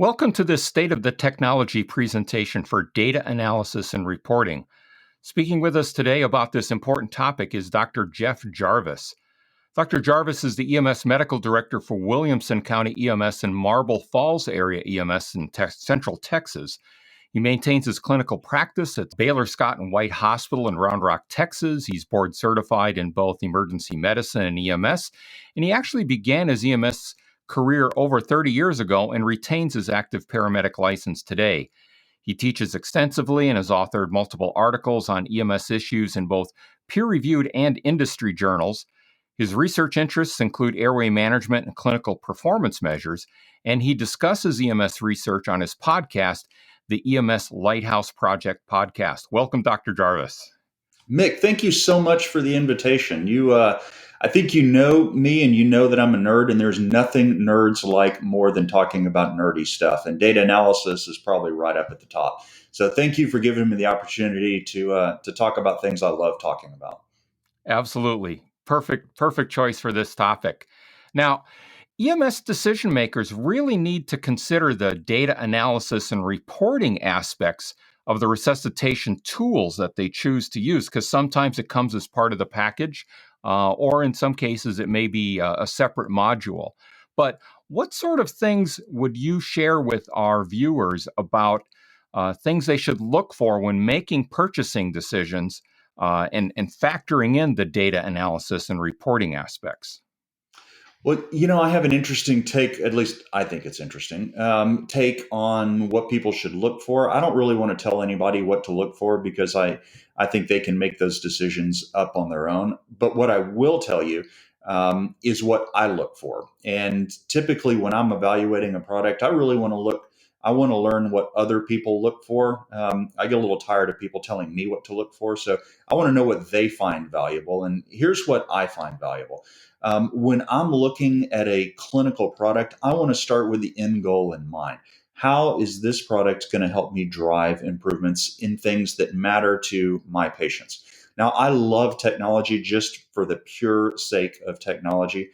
Welcome to this State of the Technology presentation for data analysis and reporting. Speaking with us today about this important topic is Dr. Jeff Jarvis. Dr. Jarvis is the EMS Medical Director for Williamson County EMS and Marble Falls Area EMS in Central Texas. He maintains his clinical practice at Baylor Scott and White Hospital in Round Rock, Texas. He's board certified in both emergency medicine and EMS, and he actually began his EMS career over 30 years ago and retains his active paramedic license today. He teaches extensively and has authored multiple articles on EMS issues in both peer-reviewed and industry journals. His research interests include airway management and clinical performance measures, and he discusses EMS research on his podcast, the EMS Lighthouse Project podcast. Welcome, Dr. Jarvis. Mick, thank you so much for the invitation. I think you know me and you know that I'm a nerd, and there's nothing nerds like more than talking about nerdy stuff. And data analysis is probably right up at the top. So thank you for giving me the opportunity to talk about things I love talking about. Absolutely. Perfect choice for this topic. Now, EMS decision makers really need to consider the data analysis and reporting aspects of the resuscitation tools that they choose to use, because sometimes it comes as part of the package, or in some cases it may be a separate module. But what sort of things would you share with our viewers about things they should look for when making purchasing decisions and factoring in the data analysis and reporting aspects? Well, I have an interesting take, at least I think it's interesting, take on what people should look for. I don't really want to tell anybody what to look for because I think they can make those decisions up on their own. But what I will tell you is what I look for. And typically when I'm evaluating a product, I want to learn what other people look for. I get a little tired of people telling me what to look for. So I want to know what they find valuable. And here's what I find valuable. When I'm looking at a clinical product, I want to start with the end goal in mind. How is this product going to help me drive improvements in things that matter to my patients? Now, I love technology just for the pure sake of technology,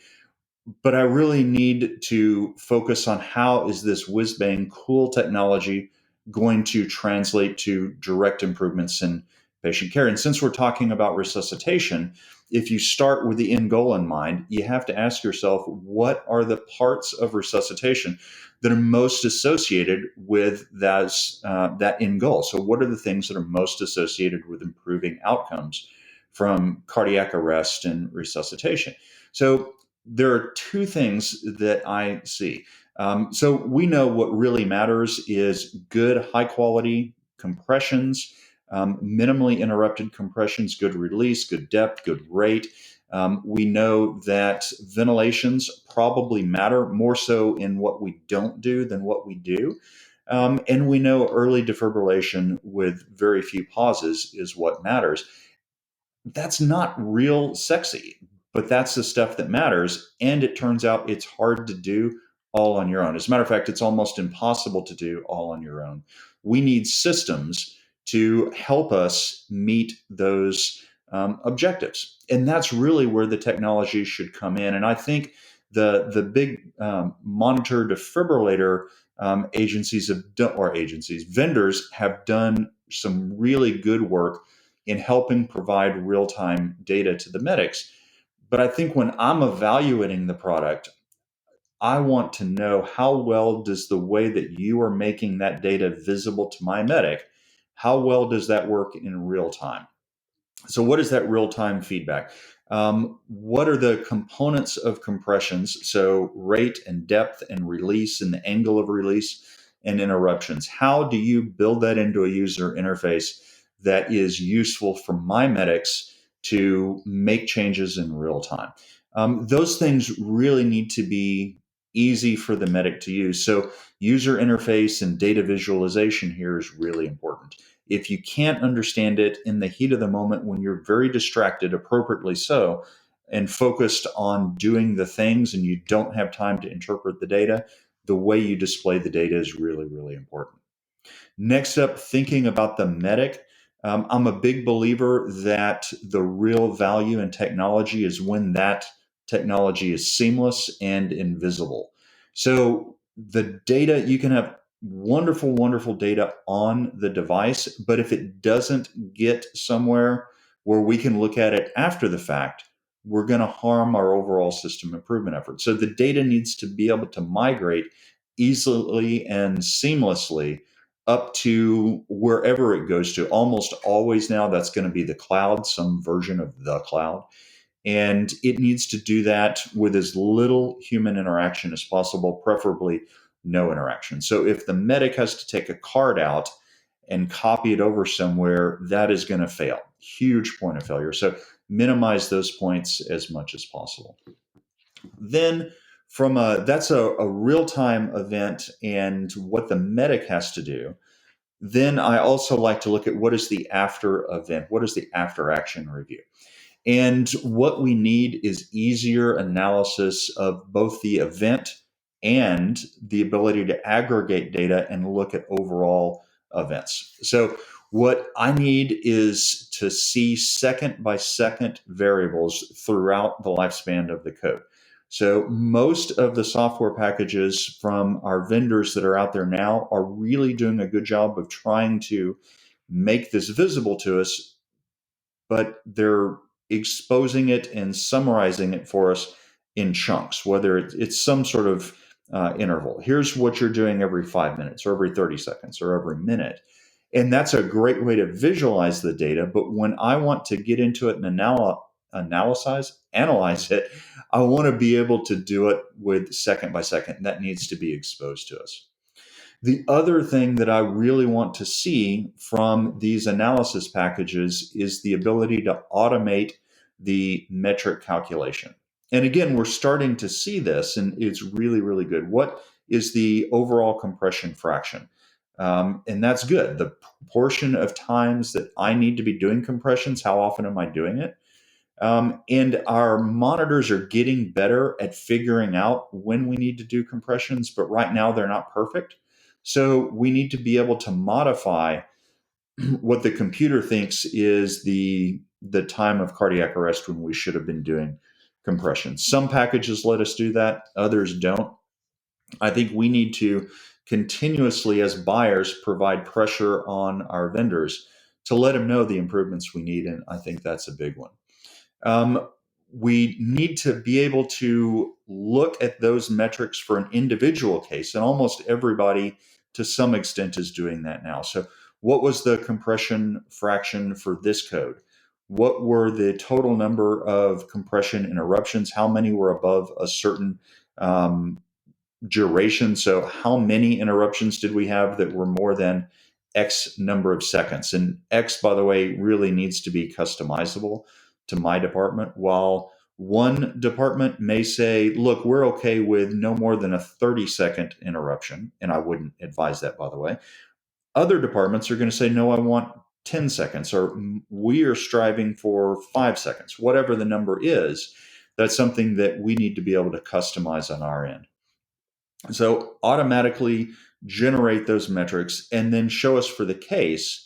but I really need to focus on how is this whiz-bang cool technology going to translate to direct improvements in patient care. And since we're talking about resuscitation, if you start with the end goal in mind, you have to ask yourself, what are the parts of resuscitation that are most associated with that end goal? So what are the things that are most associated with improving outcomes from cardiac arrest and resuscitation? So there are two things that I see. So we know what really matters is good, high quality compressions, minimally interrupted compressions, good release, good depth, good rate. We know that ventilations probably matter more so in what we don't do than what we do. And we know early defibrillation with very few pauses is what matters. That's not real sexy, but that's the stuff that matters. And it turns out it's hard to do all on your own. As a matter of fact, it's almost impossible to do all on your own. We need systems to help us meet those objectives. And that's really where the technology should come in. And I think the big monitor defibrillator vendors have done some really good work in helping provide real-time data to the medics. But I think when I'm evaluating the product, I want to know how well does the way that you are making that data visible to my medic, how well does that work in real time? So what is that real-time feedback? What are the components of compressions? So rate and depth and release and the angle of release and interruptions. How do you build that into a user interface that is useful for my medics to make changes in real time? Those things really need to be easy for the medic to use. So user interface and data visualization here is really important. If you can't understand it in the heat of the moment when you're very distracted, appropriately so, and focused on doing the things and you don't have time to interpret the data, the way you display the data is really, really important. Next up, thinking about the medic. I'm a big believer that the real value in technology is when that technology is seamless and invisible. So The data, you can have wonderful, wonderful data on the device, but if it doesn't get somewhere where we can look at it after the fact, we're going to harm our overall system improvement effort. So the data needs to be able to migrate easily and seamlessly up to wherever it goes to. Almost always now, that's going to be the cloud, some version of the cloud. And it needs to do that with as little human interaction as possible, preferably no interaction. So if the medic has to take a card out and copy it over somewhere, that is going to fail. Huge point of failure. So minimize those points as much as possible. Then that's a real-time event and what the medic has to do. Then I also like to look at what is the after event, what is the after action review. And what we need is easier analysis of both the event and the ability to aggregate data and look at overall events. So, what I need is to see second by second variables throughout the lifespan of the code. So, most of the software packages from our vendors that are out there now are really doing a good job of trying to make this visible to us, but they're exposing it and summarizing it for us in chunks, whether it's some sort of interval. Here's what you're doing every 5 minutes or every 30 seconds or every minute. And that's a great way to visualize the data. But when I want to get into it and analyze it, I want to be able to do it with second by second. That needs to be exposed to us. The other thing that I really want to see from these analysis packages is the ability to automate the metric calculation. And again, we're starting to see this, and it's really, really good. What is the overall compression fraction? And that's good. The proportion of times that I need to be doing compressions, how often am I doing it? And our monitors are getting better at figuring out when we need to do compressions, but right now they're not perfect. So we need to be able to modify what the computer thinks is the time of cardiac arrest when we should have been doing compression. Some packages let us do that, others don't. I think we need to continuously, as buyers, provide pressure on our vendors to let them know the improvements we need, and I think that's a big one. Um, we need to be able to look at those metrics for an individual case, and almost everybody to some extent is doing that now. So, what was the compression fraction for this code? What were the total number of compression interruptions? How many were above a certain duration? So, how many interruptions did we have that were more than X number of seconds? And X, by the way, really needs to be customizable to my department. While one department may say, look, we're okay with no more than a 30-second interruption, and I wouldn't advise that, by the way. Other departments are going to say, no, I want 10 seconds, or we are striving for 5 seconds. Whatever the number is, that's something that we need to be able to customize on our end. So automatically generate those metrics and then show us for the case,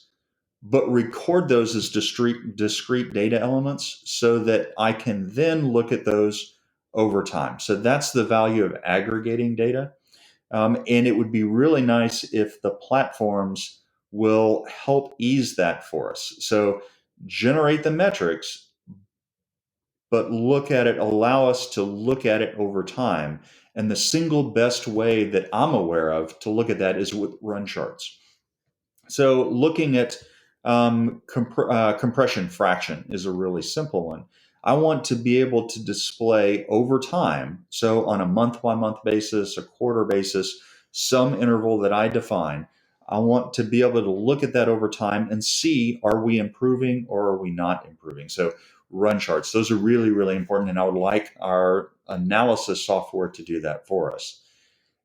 but record those as discrete data elements so that I can then look at those over time. So that's the value of aggregating data. And it would be really nice if the platforms will help ease that for us. So generate the metrics, but allow us to look at it over time. And the single best way that I'm aware of to look at that is with run charts. So looking at compression fraction is a really simple one. I want to be able to display over time, so on a month by month basis, a quarter basis, some interval that I define. I want to be able to look at that over time and see, are we improving or are we not improving? So run charts, those are really, really important. And I would like our analysis software to do that for us.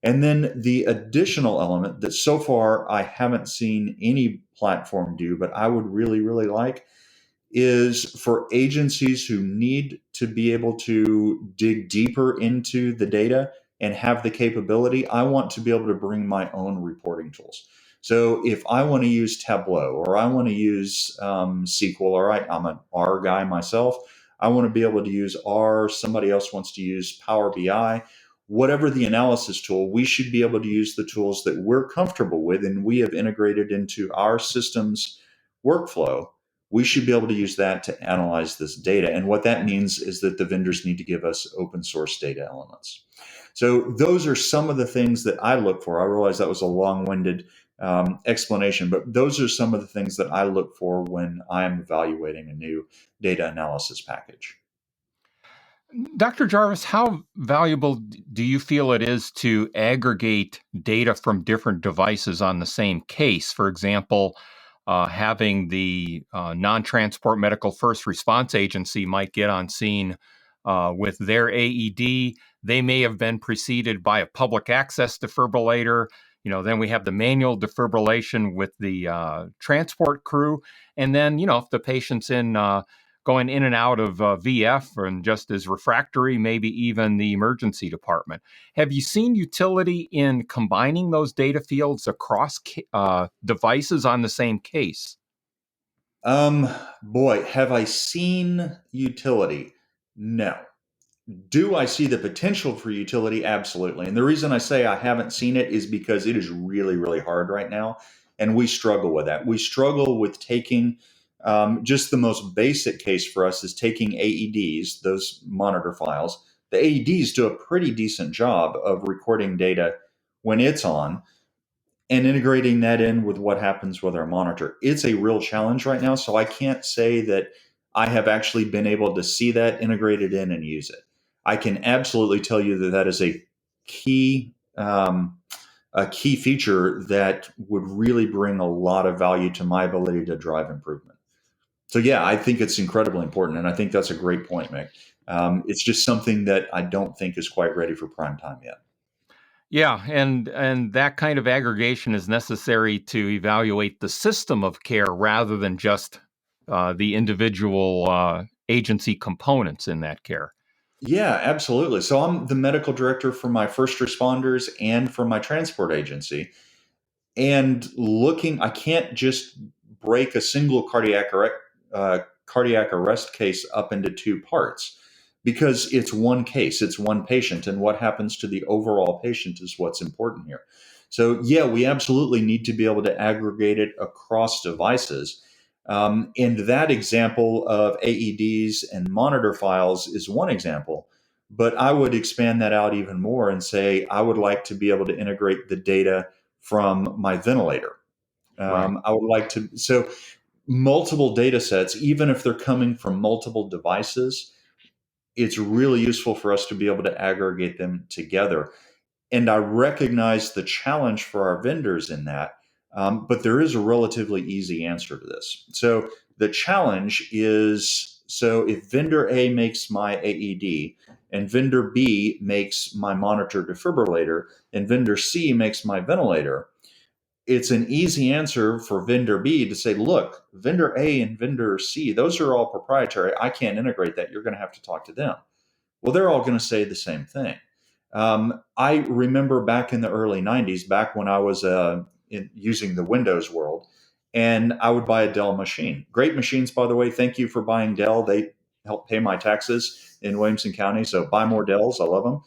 And then the additional element that so far I haven't seen any platform do, but I would really, really like, is for agencies who need to be able to dig deeper into the data and have the capability. I want to be able to bring my own reporting tools. So if I want to use Tableau or I want to use SQL, all right, I'm an R guy myself. I want to be able to use R. Somebody else wants to use Power BI. whatever the analysis tool, we should be able to use the tools that we're comfortable with and we have integrated into our system's workflow. We should be able to use that to analyze this data. And what that means is that the vendors need to give us open source data elements. So those are some of the things that I look for. I realize that was a long-winded explanation, but those are some of the things that I look for when I'm evaluating a new data analysis package. Dr. Jarvis, how valuable do you feel it is to aggregate data from different devices on the same case? For example, having the non transport medical first response agency might get on scene with their AED. They may have been preceded by a public access defibrillator. Then we have the manual defibrillation with the transport crew. And then, if the patient's going in and out of VF and just as refractory, maybe even the emergency department. Have you seen utility in combining those data fields across devices on the same case? Boy, have I seen utility? No. Do I see the potential for utility? Absolutely. And the reason I say I haven't seen it is because it is really, really hard right now. And we struggle with that. We struggle with taking just the most basic case for us is taking AEDs, those monitor files. The AEDs do a pretty decent job of recording data when it's on and integrating that in with what happens with our monitor. It's a real challenge right now. So I can't say that I have actually been able to see that integrated in and use it. I can absolutely tell you that that is key um, a key feature that would really bring a lot of value to my ability to drive improvement. So yeah, I think it's incredibly important, and I think that's a great point, Mick. It's just something that I don't think is quite ready for prime time yet. Yeah, and that kind of aggregation is necessary to evaluate the system of care rather than just the individual agency components in that care. Yeah, absolutely. So I'm the medical director for my first responders and for my transport agency. And I can't just break a single cardiac arrest case up into two parts because it's one case, it's one patient, and what happens to the overall patient is what's important here. So, yeah, we absolutely need to be able to aggregate it across devices. And that example of AEDs and monitor files is one example. But I would expand that out even more and say I would like to be able to integrate the data from my ventilator. Right. I would like to, so multiple data sets, even if they're coming from multiple devices, it's really useful for us to be able to aggregate them together. And I recognize the challenge for our vendors in that, but there is a relatively easy answer to this. So the challenge is so if vendor A makes my AED, and vendor B makes my monitor defibrillator, and vendor C makes my ventilator, it's an easy answer for vendor B to say, look, vendor A and vendor C, those are all proprietary. I can't integrate that. You're going to have to talk to them. Well, they're all going to say the same thing. I remember back in the early 90s, back when I was using the Windows world, and I would buy a Dell machine. Great machines, by the way. Thank you for buying Dell. They help pay my taxes in Williamson County. So buy more Dells. I love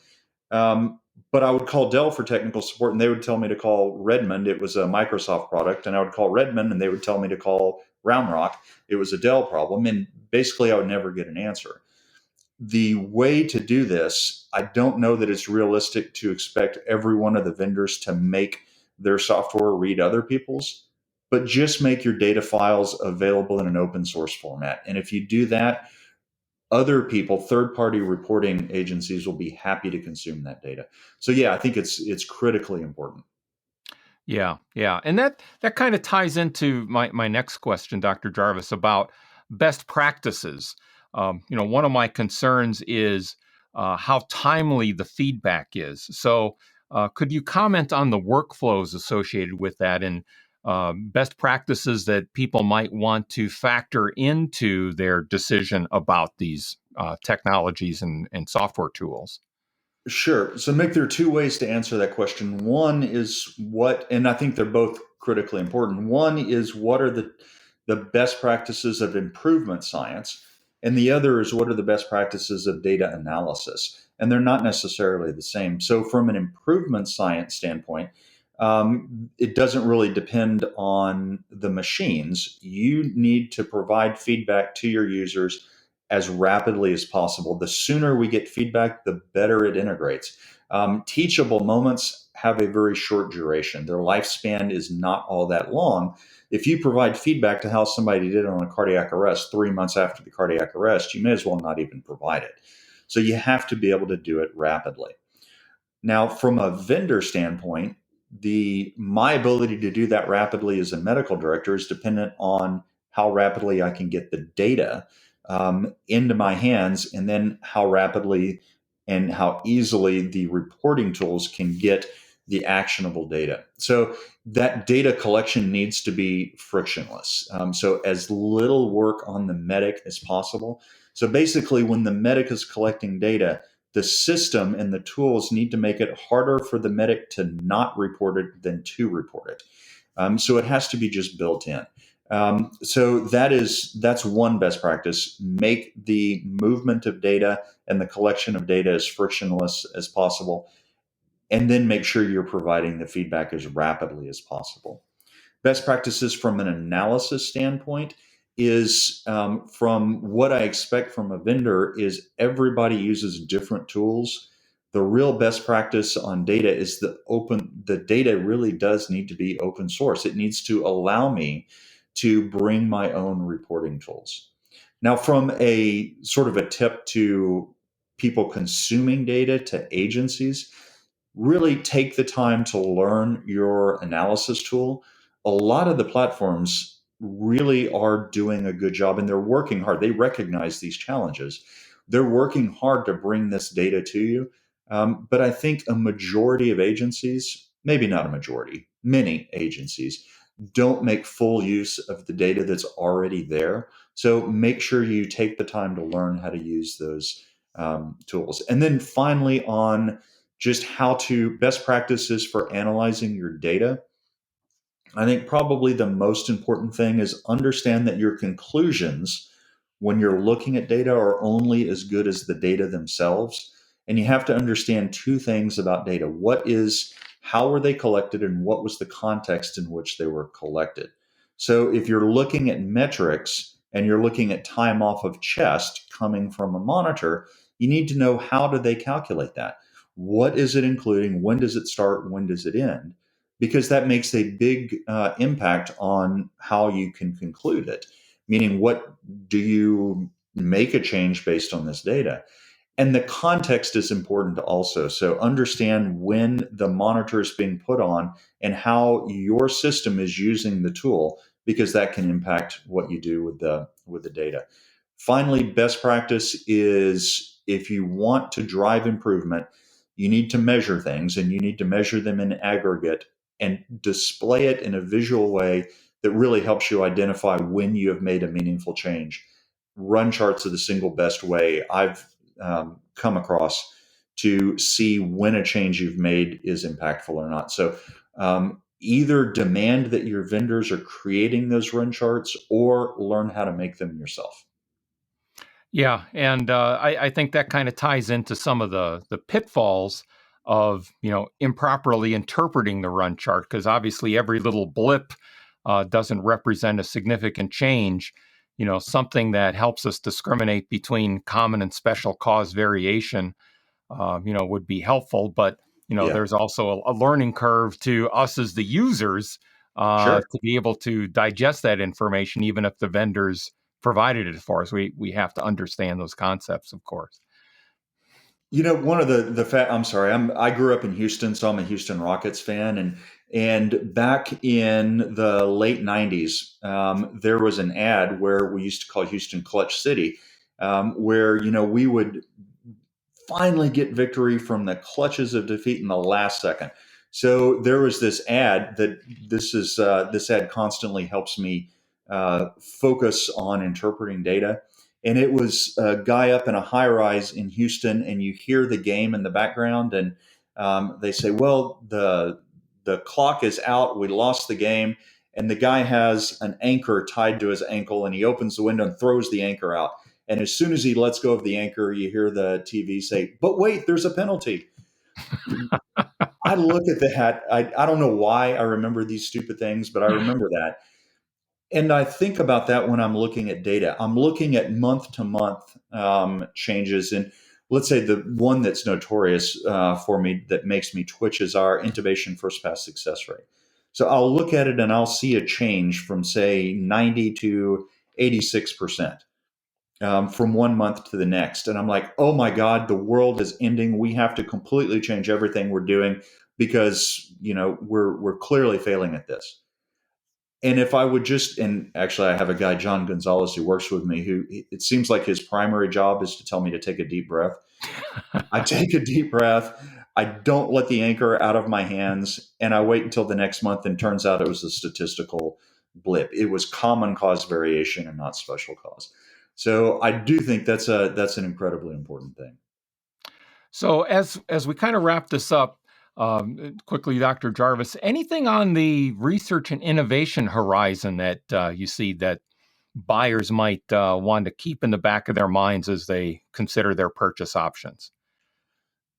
them. But I would call Dell for technical support, and they would tell me to call Redmond. It was a Microsoft product, and I would call Redmond, and they would tell me to call Round Rock. It was a Dell problem, and basically, I would never get an answer. The way to do this, I don't know that it's realistic to expect every one of the vendors to make their software read other people's, but just make your data files available in an open source format. And if you do that, other people, third party reporting agencies will be happy to consume that data. So yeah, I think it's critically important. Yeah, yeah. And that kind of ties into my next question, Dr. Jarvis, about best practices. One of my concerns is how timely the feedback is. So, could you comment on the workflows associated with that and best practices that people might want to factor into their decision about these technologies and software tools? Sure. So, Mick, there are two ways to answer that question. One is what, and I think they're both critically important. One is what are the best practices of improvement science, and the other is what are the best practices of data analysis. and they're not necessarily the same. So, from an improvement science standpoint, it doesn't really depend on the machines. You need to provide feedback to your users as rapidly as possible. The sooner we get feedback, the better it integrates. Teachable moments have a very short duration. Their lifespan is not all that long. If you provide feedback to how somebody did on a cardiac arrest 3 months after the cardiac arrest, you may as well not even provide it. So you have to be able to do it rapidly. Now, from a vendor standpoint, the my ability to do that rapidly as a medical director is dependent on how rapidly I can get the data into my hands, and then how rapidly and how easily the reporting tools can get the actionable data. So that data collection needs to be frictionless. So as little work on the medic as possible. So basically, when the medic is collecting data, the system and the tools need to make it harder for the medic to not report it than to report it. So it has to be just built in. So that's one best practice. Make the movement of data and the collection of data as frictionless as possible, and then make sure you're providing the feedback as rapidly as possible. Best practices from an analysis standpoint is from what I expect from a vendor is everybody uses different tools. The real best practice on data is the data really does need to be open source. It needs to allow me to bring my own reporting tools. Now, from a sort of a tip to people consuming data, to agencies, really take the time to learn your analysis tool. A lot of the platforms really are doing a good job, and they're working hard. They recognize these challenges. They're working hard to bring this data to you. But I think a majority of agencies, maybe not a majority, many agencies, don't make full use of the data that's already there. So make sure you take the time to learn how to use those tools. And then finally, on just how to best practices for analyzing your data. I think probably the most important thing is understand that your conclusions when you're looking at data are only as good as the data themselves. And you have to understand two things about data. How were they collected, and what was the context in which they were collected? So if you're looking at metrics and you're looking at time off of chest coming from a monitor, you need to know how do they calculate that? What is it including? When does it start? When does it end? Because that makes a big impact on how you can conclude it. Meaning, what do you make a change based on this data? And the context is important also. So understand when the monitor is being put on and how your system is using the tool, because that can impact what you do with the data. Finally, best practice is if you want to drive improvement, you need to measure things, and you need to measure them in aggregate and display it in a visual way that really helps you identify when you have made a meaningful change. Run charts are the single best way I've come across to see when a change you've made is impactful or not. So either demand that your vendors are creating those run charts, or learn how to make them yourself. Yeah, and I think that kind of ties into some of the pitfalls of improperly interpreting the run chart, because obviously every little blip doesn't represent a significant change. Something that helps us discriminate between common and special cause variation, would be helpful. But Yeah, there's also a learning curve to us as the users sure. to be able to digest that information, even if the vendors provided it for us. We have to understand those concepts, of course. One of I'm sorry, I grew up in Houston, so I'm a Houston Rockets fan, and back in the late '90s, there was an ad where we used to call Houston Clutch City, where we would finally get victory from the clutches of defeat in the last second. So there was this ad that this ad constantly helps me focus on interpreting data. And it was a guy up in a high rise in Houston, and you hear the game in the background, and they say, "Well, the clock is out. We lost the game." And the guy has an anchor tied to his ankle, and he opens the window and throws the anchor out. And as soon as he lets go of the anchor, you hear the TV say, "But wait, there's a penalty." I look at that. I don't know why I remember these stupid things, but I remember that. And I think about that when I'm looking at data. I'm looking at month to month changes. And let's say the one that's notorious for me that makes me twitch is our intubation first pass success rate. So I'll look at it and I'll see a change from, say, 90 to 86%. From one month to the next. And I'm like, oh my God, the world is ending. We have to completely change everything we're doing because, we're clearly failing at this. And if I would just, and actually I have a guy, John Gonzalez, who works with me, who it seems like his primary job is to tell me to take a deep breath. I take a deep breath. I don't let the anchor out of my hands, and I wait until the next month. And turns out it was a statistical blip. It was common cause variation and not special cause. So I do think that's an incredibly important thing. So as we kind of wrap this up quickly, Dr. Jarvis, anything on the research and innovation horizon that you see that buyers might want to keep in the back of their minds as they consider their purchase options?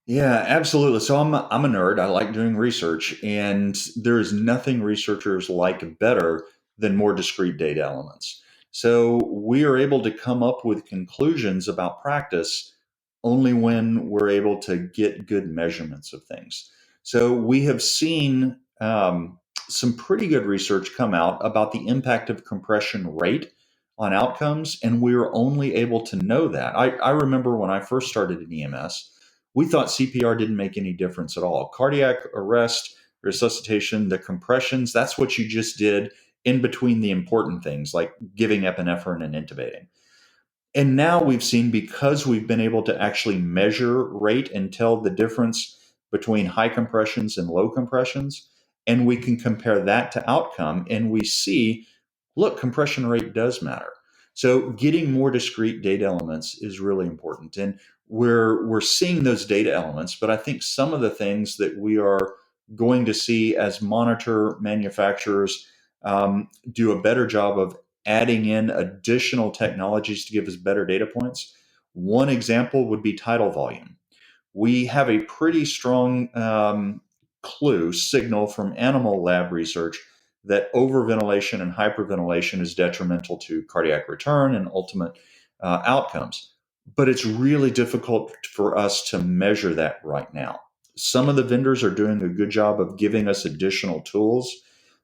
Yeah, absolutely. So I'm a nerd. I like doing research, and there is nothing researchers like better than more discrete data elements. So we are able to come up with conclusions about practice only when we're able to get good measurements of things. So we have seen some pretty good research come out about the impact of compression rate on outcomes, and we were only able to know that. I remember when I first started in EMS, we thought CPR didn't make any difference at all. Cardiac arrest, resuscitation, the compressions, that's what you just did in between the important things like giving epinephrine and intubating. And now we've seen, because we've been able to actually measure rate and tell the difference between high compressions and low compressions, and we can compare that to outcome, and we see, look, compression rate does matter. So getting more discrete data elements is really important. And we're seeing those data elements, but I think some of the things that we are going to see as monitor manufacturers do a better job of adding in additional technologies to give us better data points. One example would be tidal volume. We have a pretty strong clue signal from animal lab research that overventilation and hyperventilation is detrimental to cardiac return and ultimate outcomes. But it's really difficult for us to measure that right now. Some of the vendors are doing a good job of giving us additional tools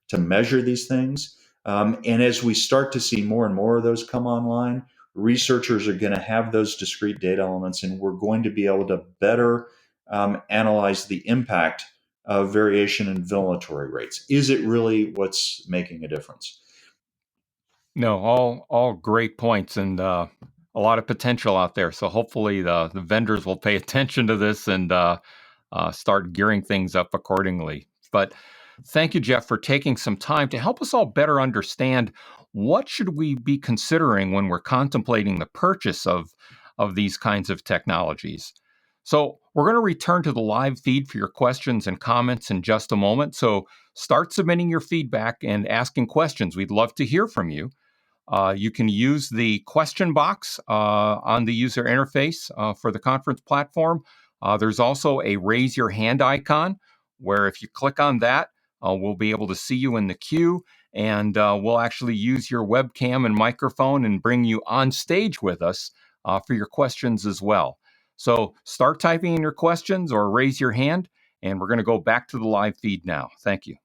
to measure these things. And as we start to see more and more of those come online, researchers are going to have those discrete data elements, and we're going to be able to better analyze the impact of variation in ventilatory rates. Is it really what's making a difference? No, all great points, and a lot of potential out there. So hopefully the vendors will pay attention to this and start gearing things up accordingly. But thank you, Jeff, for taking some time to help us all better understand what should we be considering when we're contemplating the purchase of these kinds of technologies. So we're going to return to the live feed for your questions and comments in just a moment. So start submitting your feedback and asking questions. We'd love to hear from you. You can use the question box on the user interface for the conference platform. There's also a raise your hand icon where if you click on that, we'll be able to see you in the queue, and we'll actually use your webcam and microphone and bring you on stage with us for your questions as well. So start typing in your questions or raise your hand, and we're going to go back to the live feed now. Thank you.